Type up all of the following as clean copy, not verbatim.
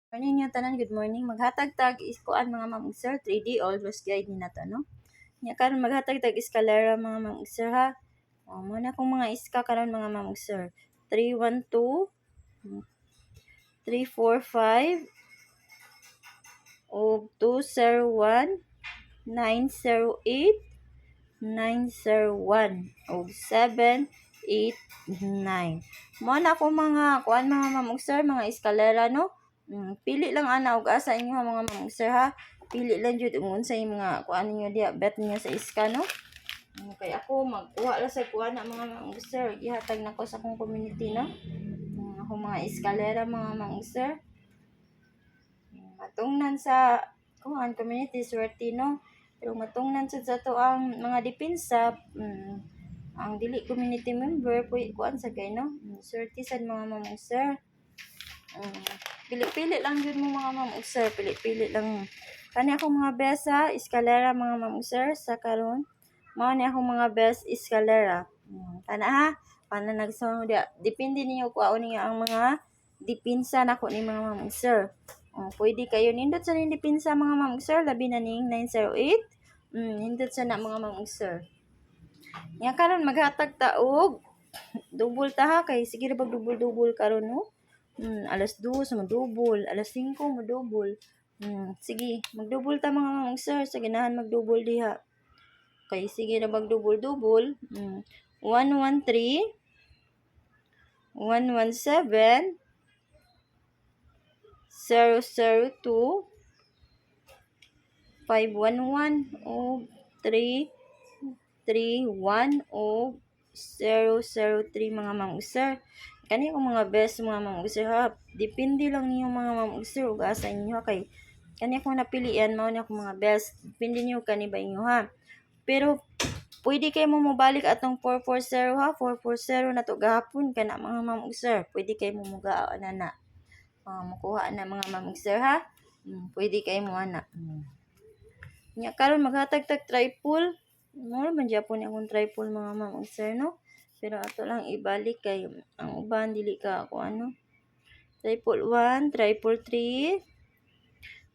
Morning niyo tanan, good morning. Maghatag tag iskuan mga ma'am sir, 3D always guide ni nato no. Nya karon maghatag tag eskalera mga ma'am sir ha. Mo na kung mga iska karon mga ma'am sir. 312 345 o 201 908 901 o 789. Mo na kung mga kuan mga ma'am sir, mga eskalera no. Pili lang ana og asa inyo mga ma'am sir ha. Pili lang jud unsa sa mga kuan ninyo diha, bet niyo sa iska no. Kay ako magkuha ra sa kuan na mga ma'am sir, gihatag nako sa akong community no. Ako mga eskalera mga ma'am sir. Matungnan sa kuan community swerte no. Pero matungnan sa to ang mga depensa, ang dili community member kuan sa kay no. Swerte sad mga ma'am sir. Pili-pili lang jud mo mga ma'am sir, pili-pili lang. Kani akong mga best ha, eskalera mga ma'am sir sa karon. Mao ni akong mga best eskalera. Kana ha, paano nagsunod dia. Depende niyo kuaon niyo ang mga depensa nako ni mga ma'am sir. Pwede kayo nindot sa ning depensa mga ma'am sir, labi na ning 908. Nindot sa na mga ma'am sir. Nya karon maghatag ta og double ta ha, kay sige ra bag double karon no. Alas 2 madubol, alas 5 madubol. Sige, magdubol ta mga ma'am sir, sa ganahan magdubol diha. Okay, sige na magdubol-dubol. 113 117 002 511 o 331 o 003 mga ma'am sir. Kani ko mga best mga ma'am sir ha. Depende lang niyo mga ma'am sir ug asa inyo kay kani akong napilian mao ni akong mga best. Depende niyo kani ba inyo ha. Pero pwede kayo mo mobalik atong 440 ha. 440 na to gahapon kana mga ma'am sir. Pwede kayo mo mugaan na. Makuha na mga ma'am sir ha. Pwede kayo mo ana. Nya karon maghatag tag triple. Mo man gyapon akong triple mga ma'am sir no. Pero ato lang ibalik kay ang uban dili ka ako ano. Triple 1, triple 3,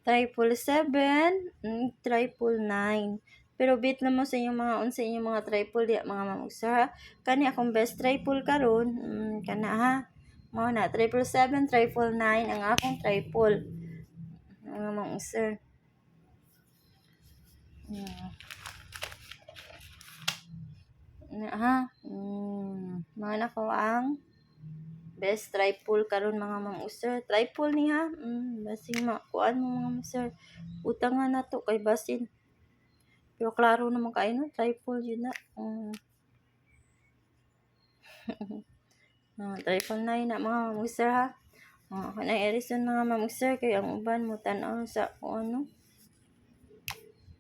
triple 7, triple 9. Pero bit na mo sa inyong mga unsa inyong mga triple di mga ma'am sir. Kani akong best triple karon, kana ha. Mao na triple 7, triple 9 ang akong triple. Mga ma'am sir. Ha. Mga nako ang best triple karon mga ma'am sir. Triple ni ha. Basing makuan mo mga ma'am sir. Utangan na to kay basin. Pero klaro naman kayo no, triple yun na. Triple 9 na mga ma'am sir ha. Kanang erison mga ma'am sir kay ang uban mo tan-aw sa ano.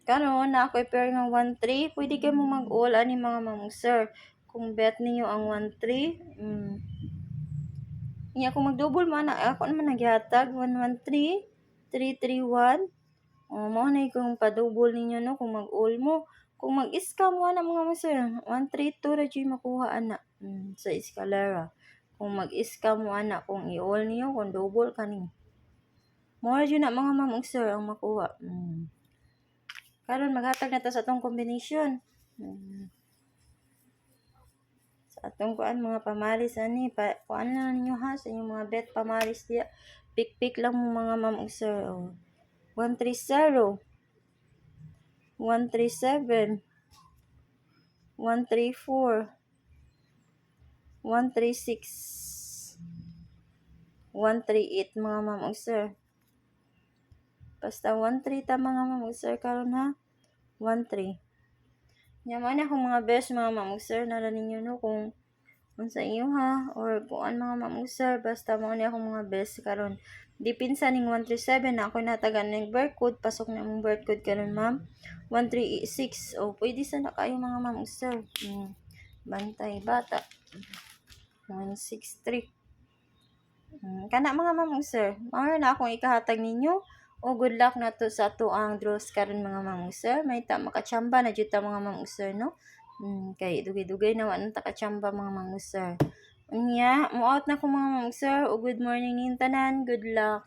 Karon na ako i-pair nga 1-3, pwede kayo mo mag-all ani mga ma'am sir. Kung bet niyo ang 1-3, Inya kung mag-double mo na ako naman naghatag 1-1-3, 3-3-1. Mao na kung pa-double ninyo no kung mag-all mo. Kung mag-scam mo na mga ma'am sir, 1-3-2 ra jud makuha ana sa eskalera. Kung mag-scam mo ana kung i-all niyo kung double kani. Mao ra jud na mga ma'am sir ang makuha. Karon maghatag na ta sa atong combination. Sa atong kuan mga pamaris ani kuan na ninyo ha sa inyong mga bet pamaris diya. Pick lang mo mga ma'am sir. 130 137 134 136 138 mga ma'am sir. Basta 1-3 ta mga ma'am sir karon ha. 1-3. Yaman akong mga best mga ma'am sir nala ninyo no kung unsa inyo ha or kuan mga ma'am sir basta mao ni akong mga best karon. Dipinsa ning 137 na ako natagan ning barcode pasok na mong barcode karon ma'am. 136 pwede sa na kayo mga ma'am sir. Bantay bata. 163. Kana mga ma'am sir, mao na akong ikahatag ninyo. Good luck na to sa to ang draws karon mga ma'am sir. May ta makachamba na jud ta mga ma'am sir no. Kay dugay-dugay na wa ta kachamba mga ma'am sir. Unya, mo out na ko mga ma'am sir. Good morning ning tanan. Good luck.